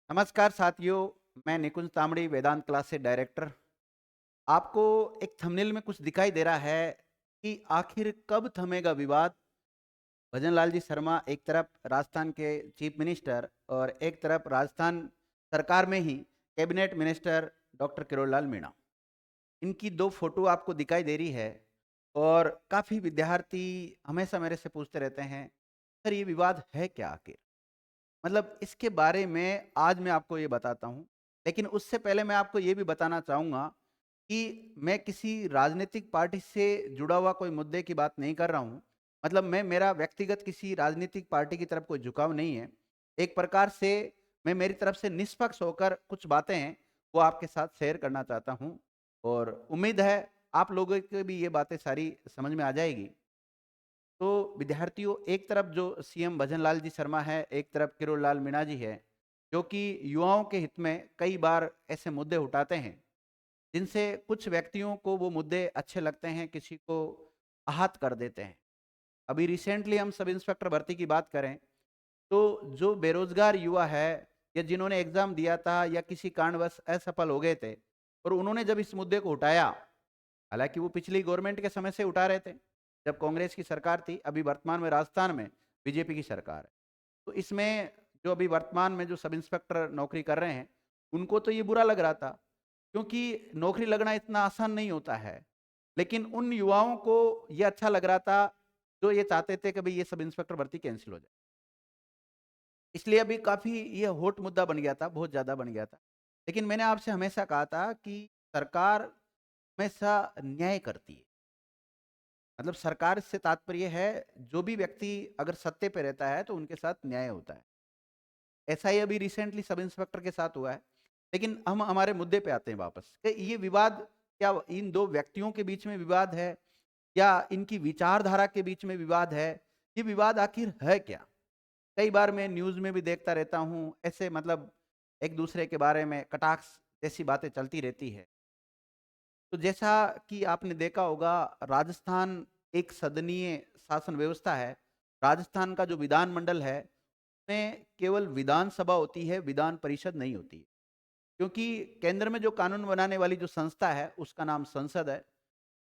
नमस्कार साथियों, मैं निकुंज तामड़ी वेदांत क्लास से डायरेक्टर। आपको एक थंबनेल में कुछ दिखाई दे रहा है कि आखिर कब थमेगा विवाद। भजन लाल जी शर्मा एक तरफ राजस्थान के चीफ मिनिस्टर और एक तरफ राजस्थान सरकार में ही कैबिनेट मिनिस्टर डॉक्टर किरोड़लाल मीणा। इनकी दो फोटो आपको दिखाई दे रही है और काफ़ी विद्यार्थी हमेशा मेरे से पूछते रहते हैं, सर ये विवाद है क्या आखिर। मतलब इसके बारे में आज मैं आपको ये बताता हूँ। लेकिन उससे पहले मैं आपको ये भी बताना चाहूँगा कि मैं किसी राजनीतिक पार्टी से जुड़ा हुआ कोई मुद्दे की बात नहीं कर रहा हूँ। मतलब मेरा व्यक्तिगत किसी राजनीतिक पार्टी की तरफ कोई झुकाव नहीं है। एक प्रकार से मैं मेरी तरफ से निष्पक्ष होकर कुछ बातें हैं, वो आपके साथ शेयर करना चाहता हूँ और उम्मीद है आप लोगों को भी ये बातें सारी समझ में आ जाएगी। तो विद्यार्थियों, एक तरफ जो सीएम भजनलाल जी शर्मा है, एक तरफ किरोड़लाल मीणा जी है, जो कि युवाओं के हित में कई बार ऐसे मुद्दे उठाते हैं जिनसे कुछ व्यक्तियों को वो मुद्दे अच्छे लगते हैं, किसी को आहत कर देते हैं। अभी रिसेंटली हम सब इंस्पेक्टर भर्ती की बात करें तो जो बेरोजगार युवा है या जिन्होंने एग्जाम दिया था या किसी कारणवश असफल हो गए थे और उन्होंने जब इस मुद्दे को उठाया, हालांकि वो पिछली गवर्नमेंट के समय से उठा रहे थे जब कांग्रेस की सरकार थी। अभी वर्तमान में राजस्थान में बीजेपी की सरकार है। तो इसमें जो अभी वर्तमान में जो सब इंस्पेक्टर नौकरी कर रहे हैं, उनको तो ये बुरा लग रहा था, क्योंकि नौकरी लगना इतना आसान नहीं होता है। लेकिन उन युवाओं को ये अच्छा लग रहा था जो ये चाहते थे कि भाई ये सब इंस्पेक्टर भर्ती कैंसिल हो जाए। इसलिए अभी काफ़ी ये हॉट मुद्दा बन गया था, बहुत ज़्यादा बन गया था। लेकिन मैंने आपसे हमेशा कहा था कि सरकार हमेशा न्याय करती है। मतलब सरकार से तात्पर्य है, जो भी व्यक्ति अगर सत्ते पे रहता है तो उनके साथ न्याय होता है। ऐसा ही अभी रिसेंटली सब इंस्पेक्टर के साथ हुआ है। लेकिन हम हमारे मुद्दे पे आते हैं वापस कि ये विवाद क्या इन दो व्यक्तियों के बीच में विवाद है या इनकी विचारधारा के बीच में विवाद है? ये विवाद आखिर है क्या? कई बार मैं न्यूज़ में भी देखता रहता हूँ, ऐसे मतलब एक दूसरे के बारे में कटाक्ष जैसी बातें चलती रहती है। तो जैसा कि आपने देखा होगा, राजस्थान एक सदनीय शासन व्यवस्था है। राजस्थान का जो विधानमंडल है, उसमें केवल विधानसभा होती है, विधान परिषद नहीं होती है। क्योंकि केंद्र में जो कानून बनाने वाली जो संस्था है, उसका नाम संसद है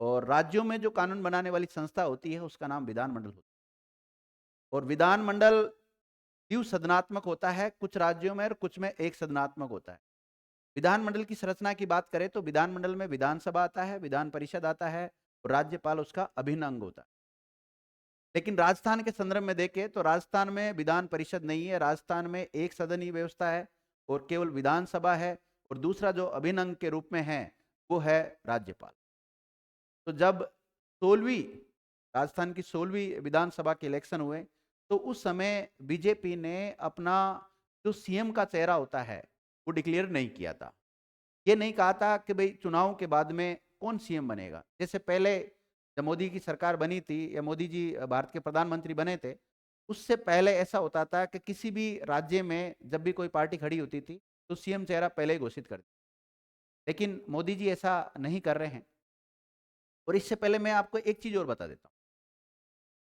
और राज्यों में जो कानून बनाने वाली संस्था होती है, उसका नाम विधानमंडल होता है। और विधानमंडल द्विसदनात्मक होता है, कुछ राज्यों में और कुछ में एक सदनात्मक होता है। विधानमंडल की संरचना की बात करें तो विधानमंडल में विधानसभा आता है, विधान परिषद आता है और राज्यपाल उसका अभिन्न अंग होता है। लेकिन राजस्थान के संदर्भ में देखें तो राजस्थान में विधान परिषद नहीं है, राजस्थान में एक सदनीय व्यवस्था है और केवल विधानसभा है। और दूसरा जो अभिन्न अंग के रूप में है, वो है राज्यपाल। तो जब 16वीं राजस्थान की 16वीं विधानसभा के इलेक्शन हुए, तो उस समय बीजेपी ने अपना जो सीएम का चेहरा होता है, वो डिक्लेयर नहीं किया था। ये नहीं कहा था कि भाई चुनाव के बाद में कौन सीएम बनेगा। जैसे पहले जब मोदी की सरकार बनी थी या मोदी जी भारत के प्रधानमंत्री बने थे, उससे पहले ऐसा होता था कि किसी भी राज्य में जब भी कोई पार्टी खड़ी होती थी, तो सीएम चेहरा पहले ही घोषित कर दिया। लेकिन मोदी जी ऐसा नहीं कर रहे हैं। और इससे पहले मैं आपको एक चीज और बता देता हूँ।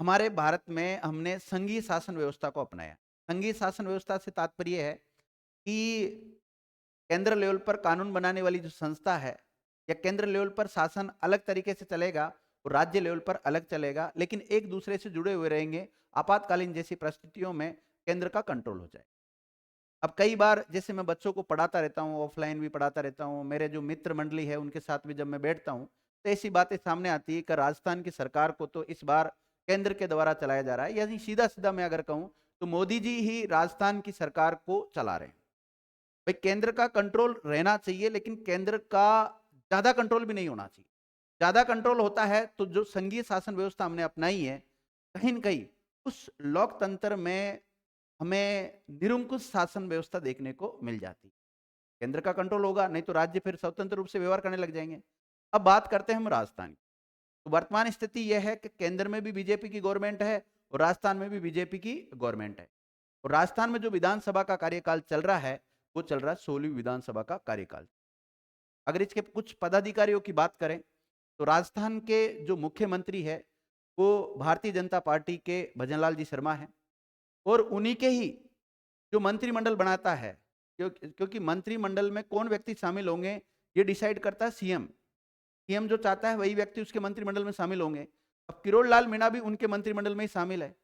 हमारे भारत में हमने संघीय शासन व्यवस्था को अपनाया। संघीय शासन व्यवस्था से तात्पर्य है कि केंद्र लेवल पर कानून बनाने वाली जो संस्था है या केंद्र लेवल पर शासन अलग तरीके से चलेगा और राज्य लेवल पर अलग चलेगा, लेकिन एक दूसरे से जुड़े हुए रहेंगे। आपातकालीन जैसी परिस्थितियों में केंद्र का कंट्रोल हो जाए। अब कई बार जैसे मैं बच्चों को पढ़ाता रहता हूँ, ऑफलाइन भी पढ़ाता रहता हूँ, मेरे जो मित्र मंडली है उनके साथ भी जब मैं बैठता हूँ, तो ऐसी बातें सामने आती है कि राजस्थान की सरकार को तो इस बार केंद्र के द्वारा चलाया जा रहा है। यानी सीधा सीधा मैं अगर कहूँ तो मोदी जी ही राजस्थान की सरकार को चला रहे हैं। भाई केंद्र का कंट्रोल रहना चाहिए, लेकिन केंद्र का ज्यादा कंट्रोल भी नहीं होना चाहिए। ज्यादा कंट्रोल होता है तो जो संघीय शासन व्यवस्था हमने अपनाई है, कहीं न कहीं उस लोकतंत्र में हमें निरंकुश शासन व्यवस्था देखने को मिल जाती है। केंद्र का कंट्रोल होगा, नहीं तो राज्य फिर स्वतंत्र रूप से व्यवहार करने लग जाएंगे। अब बात करते हैं हम राजस्थान की। तो वर्तमान स्थिति यह है कि केंद्र में भी बीजेपी की गवर्नमेंट है और राजस्थान में भी बीजेपी की गवर्नमेंट है। और राजस्थान में जो विधानसभा का कार्यकाल चल रहा है, वो चल रहा है 16वीं विधानसभा का कार्यकाल। अगर इसके कुछ पदाधिकारियों की बात करें तो राजस्थान के जो मुख्यमंत्री है, वो भारतीय जनता पार्टी के भजनलाल जी शर्मा हैं। और उन्हीं के ही जो मंत्रिमंडल बनाता है क्योंकि मंत्रिमंडल में कौन व्यक्ति शामिल होंगे ये डिसाइड करता है सीएम। सीएम जो चाहता है वही व्यक्ति उसके मंत्रिमंडल में शामिल होंगे। अब किरोड़ लाल मीणा भी उनके मंत्रिमंडल में ही शामिल है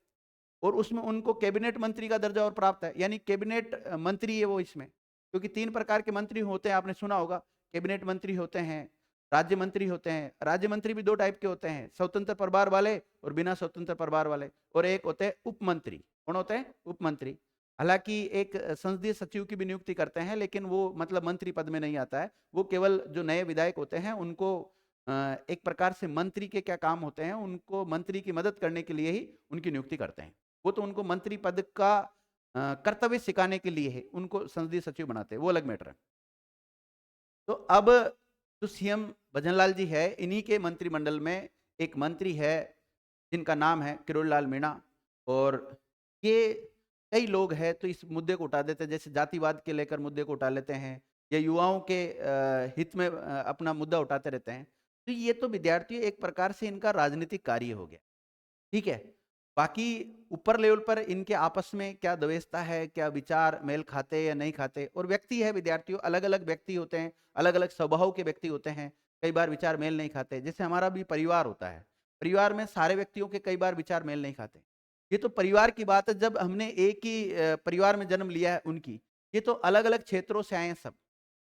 और उसमें उनको कैबिनेट मंत्री का दर्जा और प्राप्त है, यानी कैबिनेट मंत्री है वो इसमें। क्योंकि 3 प्रकार के मंत्री होते हैं, आपने सुना होगा। कैबिनेट मंत्री होते हैं, राज्य मंत्री होते हैं। राज्य मंत्री भी 2 टाइप के होते हैं, स्वतंत्र प्रभार वाले और बिना स्वतंत्र प्रभार वाले। और एक होते हैं उप मंत्री। कौन होते हैं? उप मंत्री। हालांकि एक संसदीय सचिव की भी नियुक्ति करते हैं, लेकिन वो मतलब मंत्री पद में नहीं आता है। वो केवल जो नए विधायक होते हैं उनको एक प्रकार से मंत्री के क्या काम होते हैं उनको मंत्री की मदद करने के लिए ही उनकी नियुक्ति करते हैं। वो तो उनको मंत्री पद का कर्तव्य सिखाने के लिए है, उनको संसदीय सचिव बनाते हैं, वो अलग मैटर है। तो अब जो सीएम भजनलाल जी है, इन्हीं के मंत्रिमंडल में एक मंत्री है जिनका नाम है किरोड़ लाल मीणा। और ये कई लोग हैं तो इस मुद्दे को उठा देते हैं, जैसे जातिवाद के लेकर मुद्दे को उठा लेते हैं या युवाओं के हित में अपना मुद्दा उठाते रहते हैं। तो ये तो विद्यार्थी एक प्रकार से इनका राजनीतिक कार्य हो गया, ठीक है। बाकी ऊपर लेवल पर इनके आपस में क्या द्वेषता है, क्या विचार मेल खाते या नहीं खाते, और व्यक्ति है विद्यार्थियों, अलग अलग व्यक्ति होते हैं, अलग अलग स्वभाव के व्यक्ति होते हैं। कई बार विचार मेल नहीं खाते, जैसे हमारा भी परिवार होता है, परिवार में सारे व्यक्तियों के कई बार विचार मेल नहीं खाते। ये तो परिवार की बात है, जब हमने एक ही परिवार में जन्म लिया है उनकी। ये तो अलग अलग क्षेत्रों से आए हैं, सब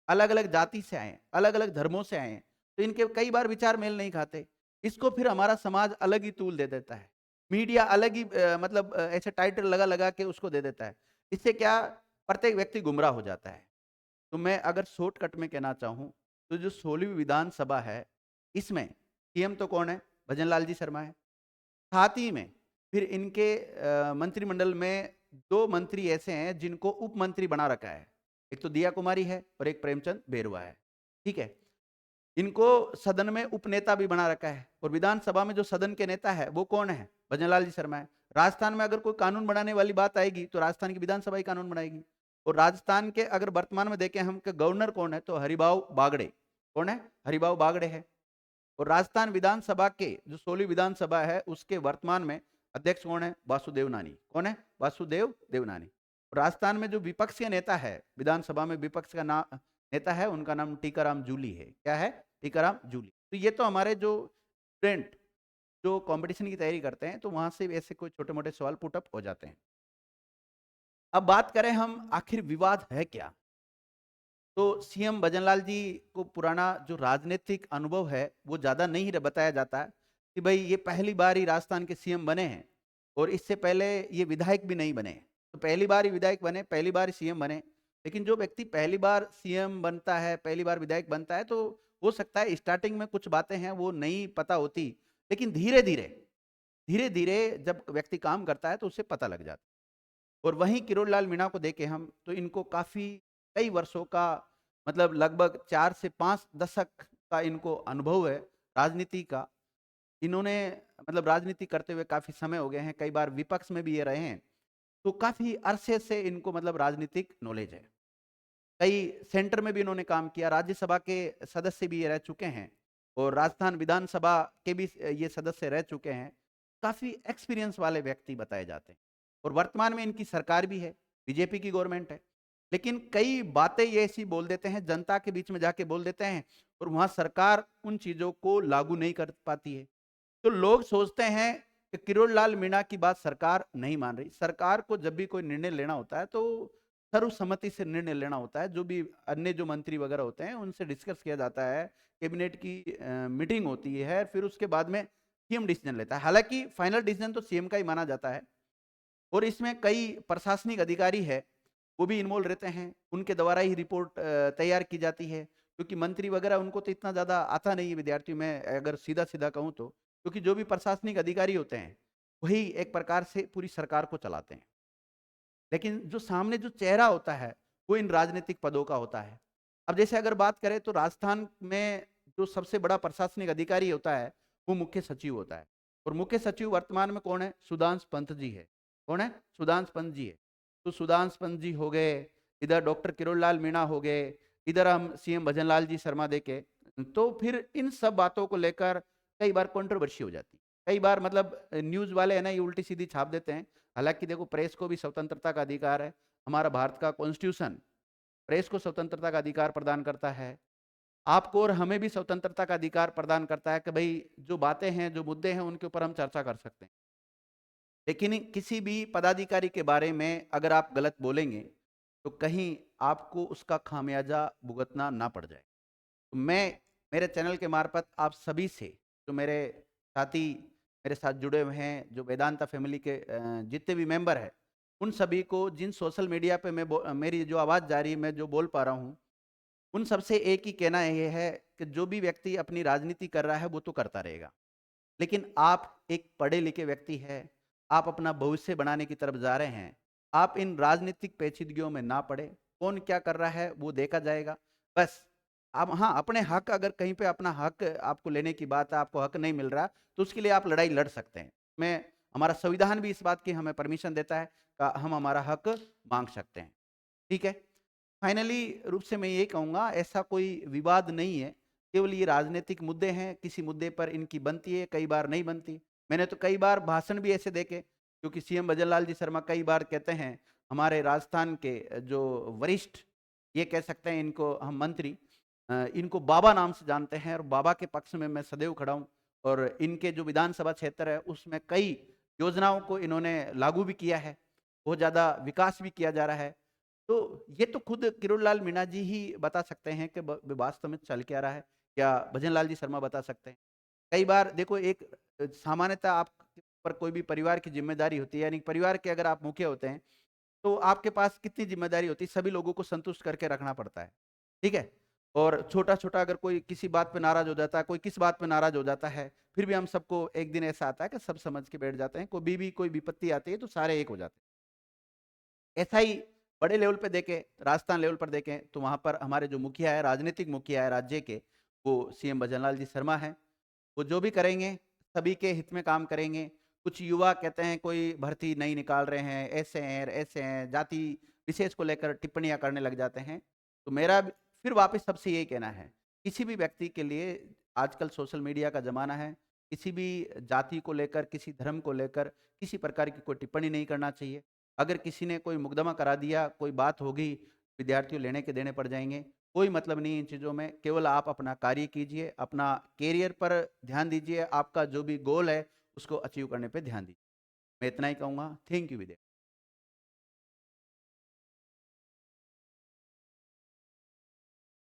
अलग अलग जाति से आए हैं, अलग अलग धर्मों से आए हैं, तो इनके कई बार विचार मेल नहीं खाते। इसको फिर हमारा समाज अलग ही तूल दे देता है, मीडिया अलग ही मतलब ऐसे टाइटल लगा लगा के उसको दे देता है। इससे क्या, प्रत्येक व्यक्ति गुमराह हो जाता है। तो मैं अगर शॉर्टकट में कहना चाहूं तो जो 16वीं विधानसभा है, इसमें सीएम तो कौन है? भजनलाल जी शर्मा है। साथ ही में फिर इनके मंत्रिमंडल में 2 मंत्री ऐसे हैं जिनको उप मंत्री बना रखा है। एक तो दिया कुमारी है और एक प्रेमचंद बेरुआ है, ठीक है। इनको सदन में उपनेता भी बना रखा है, और विधानसभा में जो सदन के नेता है वो कौन है? भजनलाल जी शर्मा है। राजस्थान में अगर कोई कानून बनाने वाली बात आएगी तो राजस्थान की विधानसभा ही कानून बनाएगी। और राजस्थान के अगर वर्तमान में देखें हम कि गवर्नर कौन है, तो हरिभाऊ बागड़े। कौन है? हरिभाऊ बागड़े है। और राजस्थान विधानसभा के जो 16वीं विधानसभा है उसके वर्तमान में अध्यक्ष कौन है? वासुदेव नानी। कौन है? वासुदेव देवनानी। राजस्थान में जो विपक्ष के नेता है, विधानसभा में विपक्ष का नाम नेता है, उनका नाम टीकाराम जूली है। क्या है? टीकाराम जूली। तो ये तो हमारे जो स्टूडेंट जो कंपटीशन की तैयारी करते हैं तो वहां से ऐसे कोई छोटे मोटे सवाल पुटअप हो जाते हैं। अब बात करें हम, आखिर विवाद है क्या? तो सीएम भजनलाल जी को पुराना जो राजनीतिक अनुभव है वो ज़्यादा नहीं बताया जाता है कि भाई ये पहली बार ही राजस्थान के सीएम बने हैं, और इससे पहले ये विधायक भी नहीं बने। तो पहली बार ही विधायक बने, पहली बार ही सीएम बने। लेकिन जो व्यक्ति पहली बार सीएम बनता है, पहली बार विधायक बनता है, तो हो सकता है स्टार्टिंग में कुछ बातें हैं वो नहीं पता होती, लेकिन धीरे धीरे धीरे धीरे जब व्यक्ति काम करता है तो उसे पता लग जाता है। और वहीं किरोड़ लाल मीणा को देखें हम तो इनको काफ़ी कई वर्षों का, मतलब लगभग 4 से 5 दशक का इनको अनुभव है राजनीति का। इन्होंने मतलब राजनीति करते हुए काफ़ी समय हो गए हैं, कई बार विपक्ष में भी ये रहे हैं। तो काफ़ी अरसे से इनको मतलब राजनीतिक नॉलेज है। कई सेंटर में भी इन्होंने काम किया, राज्यसभा के सदस्य भी ये रह चुके हैं, और राजस्थान विधानसभा के भी ये सदस्य रह चुके हैं। काफ़ी एक्सपीरियंस वाले व्यक्ति बताए जाते हैं। और वर्तमान में इनकी सरकार भी है, बीजेपी की गवर्नमेंट है। लेकिन कई बातें ये ऐसी बोल देते हैं, जनता के बीच में जाके बोल देते हैं, और वहाँ सरकार उन चीज़ों को लागू नहीं कर पाती है। तो लोग सोचते हैं कि किरोड़ लाल मीणा की बात सरकार नहीं मान रही। सरकार को जब भी कोई निर्णय लेना होता है तो सर्वसम्मति से निर्णय लेना होता है। जो भी अन्य जो मंत्री वगैरह होते हैं उनसे डिस्कस किया जाता है, कैबिनेट की मीटिंग होती है, फिर उसके बाद में सीएम डिसीजन लेता है। हालांकि फाइनल डिसीजन तो सीएम का ही माना जाता है। और इसमें कई प्रशासनिक अधिकारी है वो भी इन्वॉल्व रहते हैं, उनके द्वारा ही रिपोर्ट तैयार की जाती है। क्योंकि मंत्री वगैरह उनको तो इतना ज़्यादा आता नहीं है विद्यार्थियों में, अगर सीधा सीधा कहूँ तो। क्योंकि जो भी प्रशासनिक अधिकारी होते हैं वही एक प्रकार से पूरी सरकार को चलाते हैं। लेकिन जो सामने जो चेहरा होता है वो इन राजनीतिक पदों का होता है। अब जैसे अगर बात करें तो राजस्थान में जो सबसे बड़ा प्रशासनिक अधिकारी होता है वो मुख्य सचिव होता है। और मुख्य सचिव वर्तमान में कौन है? सुधांशु पंत जी है। कौन है? सुधांशु पंत जी है। तो सुधांशु पंत जी हो गए, इधर डॉक्टर किरोड़ लाल मीणा हो गए, इधर हम सीएम भजनलाल जी शर्मा देखे। तो फिर इन सब बातों को लेकर कई बार कंट्रोवर्सी हो जाती है। कई बार मतलब न्यूज वाले है ना, ये उल्टी सीधी छाप देते हैं। हालांकि देखो, प्रेस को भी स्वतंत्रता का अधिकार है। हमारा भारत का कॉन्स्टिट्यूशन प्रेस को स्वतंत्रता का अधिकार प्रदान करता है, आपको और हमें भी स्वतंत्रता का अधिकार प्रदान करता है कि भाई जो बातें हैं, जो मुद्दे हैं, उनके ऊपर हम चर्चा कर सकते हैं। लेकिन किसी भी पदाधिकारी के बारे में अगर आप गलत बोलेंगे, तो कहीं आपको उसका खामियाजा भुगतना ना पड़ जाए। तो मैं मेरे चैनल के मार्फत आप सभी से, जो मेरे साथी मेरे साथ जुड़े हुए हैं, जो वेदांता फैमिली के जितने भी मेंबर हैं, उन सभी को जिन सोशल मीडिया पे मेरी जो आवाज़ जा रही है, मैं जो बोल पा रहा हूँ, उन सबसे एक ही कहना ये है कि जो भी व्यक्ति अपनी राजनीति कर रहा है, वो तो करता रहेगा। लेकिन आप एक पढ़े लिखे व्यक्ति हैं, आप अपना भविष्य बनाने की तरफ जा रहे हैं, आप इन राजनीतिक पेचीदगियों में ना पड़े, कौन क्या कर रहा है वो देखा जाएगा। बस आप हाँ, अपने हक अगर कहीं पे अपना हक आपको लेने की बात है, आपको हक नहीं मिल रहा, तो उसके लिए आप लड़ाई लड़ सकते हैं। मैं हमारा संविधान भी इस बात की हमें परमिशन देता है हम हमारा हक माँग सकते हैं, ठीक है? फाइनली रूप से मैं ये कहूँगा ऐसा कोई विवाद नहीं है, केवल ये राजनीतिक मुद्दे हैं, किसी मुद्दे पर इनकी बनती है, कई बार नहीं बनती। मैंने तो कई बार भाषण भी ऐसे देखे, क्योंकि सीएम भजनलाल जी शर्मा कई बार कहते हैं, हमारे राजस्थान के जो वरिष्ठ, ये कह सकते हैं इनको हम मंत्री, इनको बाबा नाम से जानते हैं और बाबा के पक्ष में मैं सदैव खड़ा हूँ और इनके जो विधानसभा क्षेत्र है उसमें कई योजनाओं को इन्होंने लागू भी किया है, बहुत ज़्यादा विकास भी किया जा रहा है। तो ये तो खुद किरोड़लाल मीणा जी ही बता सकते हैं कि वास्तव में चल क्या रहा है, या भजनलाल जी शर्मा बता सकते हैं। कई बार देखो एक सामान्यतः आप पर कोई भी परिवार की जिम्मेदारी होती है, यानी परिवार के अगर आप मुखिया होते हैं, तो आपके पास कितनी जिम्मेदारी होती है, सभी लोगों को संतुष्ट करके रखना पड़ता है, ठीक है? और छोटा-छोटा अगर कोई किसी बात पे नाराज़ हो जाता है, कोई किस बात पे नाराज़ हो जाता है, फिर भी हम सबको एक दिन ऐसा आता है कि सब समझ के बैठ जाते हैं, कोई विपत्ति आती है तो सारे एक हो जाते हैं। ऐसा ही बड़े लेवल पे देखें, राजस्थान लेवल पर देखें, तो वहाँ पर हमारे जो मुखिया है, राजनीतिक मुखिया है राज्य के, वो सीएम भजनलाल जी शर्मा हैं। वो जो भी करेंगे, सभी के हित में काम करेंगे। कुछ युवा कहते हैं कोई भर्ती नहीं निकाल रहे हैं, ऐसे हैं, जाति विशेष को लेकर टिप्पणियाँ करने लग जाते हैं। तो मेरा फिर वापस सबसे यही कहना है, किसी भी व्यक्ति के लिए आजकल सोशल मीडिया का ज़माना है, किसी भी जाति को लेकर, किसी धर्म को लेकर, किसी प्रकार की कोई टिप्पणी नहीं करना चाहिए। अगर किसी ने कोई मुकदमा करा दिया, कोई बात होगी, विद्यार्थियों लेने के देने पड़ जाएँगे, कोई मतलब नहीं है इन चीज़ों में, केवल आप अपना कार्य कीजिए, अपना करियर पर ध्यान दीजिए, आपका जो भी गोल है, उसको अचीव करने पे ध्यान दीजिए। मैं इतना ही कहूँगा। Thank you विदे